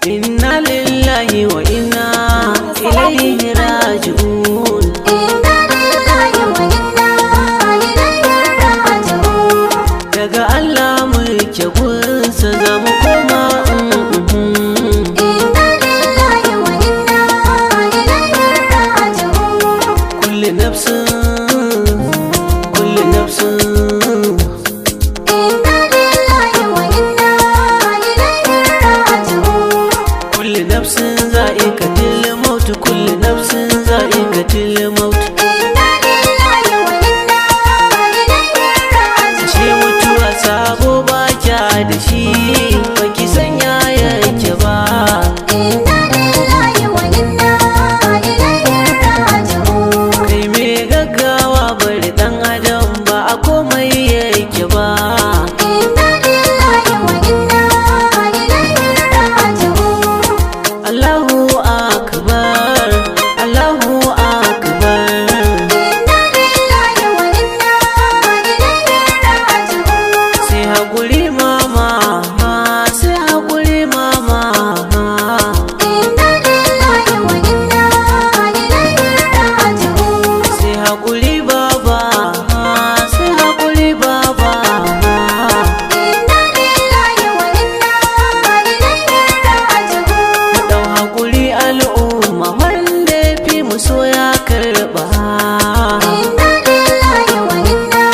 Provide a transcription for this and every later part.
Inna lillahi wa inna ilaihi raji'un. Inna lillahi wa inna ilaihi raji'un. Daga Allah muke gunsa za mu koma. Inna lillahi wa inna ilaihi raji'un. Kulli nafsin Inna lillahi wa inna ilaihi raji'un. kulli nafsin za'iqatul maut, kulli nafsin za'iqatul maut. Inna lillahi wa inna ilaihi raji'un. Shi mutuwa sabo ba kya da shi, baki sanya yake ba. Inna lillahi wa inna ilaihi raji'un. Kai me gaggawa bari dan adam ba a komai yake ba. Inna lillahi wa inna ilaihi raji'un. Allahu akbar, Allahu akbar. Inna lillahi wa inna ilaihi raji'un. Sai haƙuri mama, sai haƙuri mama. Inna lillahi wa inna ilaihi raji'un. Sai haƙuri baba, sai haƙuri baba. Inna lillahi wa inna ilaihi raji'un. Ɗau haƙuri al'umma, wanda ya fi mu so ya karɓa. Inna lillahi wa inna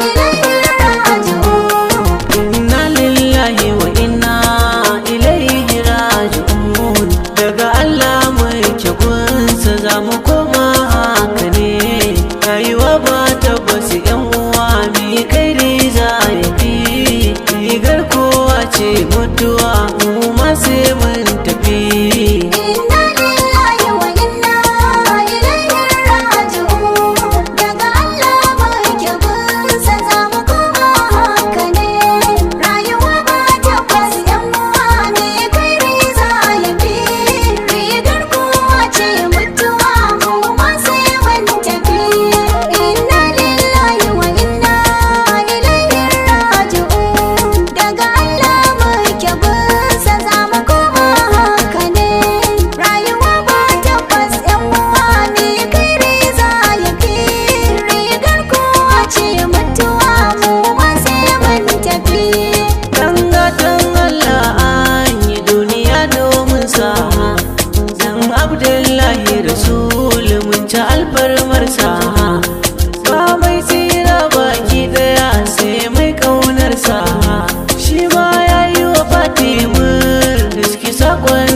ilaihi raji'un. Inna lillahi wa inna ilaihi raji'un. Daga Allah muke gunsa za mu koma, haka ne. Rayuwa ba tabbas yan uwa, mi kai za ya fi. Rigar kowa ce mutuwa, mu ma sai mun tafi. Inna lillahi wa inna ilaihi raji'un. Daga Allah muke gunsa za mu koma, haka ne. Rayuwa ba tabbas yan uwa, me kai za ya fi. Rigar kowa ce mutuwa, mu ma sai mun tafi. Inna lillahi wa inna ilaihi raji'un. Daga Allah muke gunsa za mu koma, haka ne. Rayuwa ba tabbas yan uwa, me kai za ya fi. Rigar kowa ce mutuwa, mu ma sai mun tafi. Dan gatan Allah an yi duniya domin sa. Dan Abdullahi Rasul mun ci alfarmarsa. Ba mai tsira baki daya sai mai ƙaunarsa. Shi ma ya yi wa Fatimur riski sakon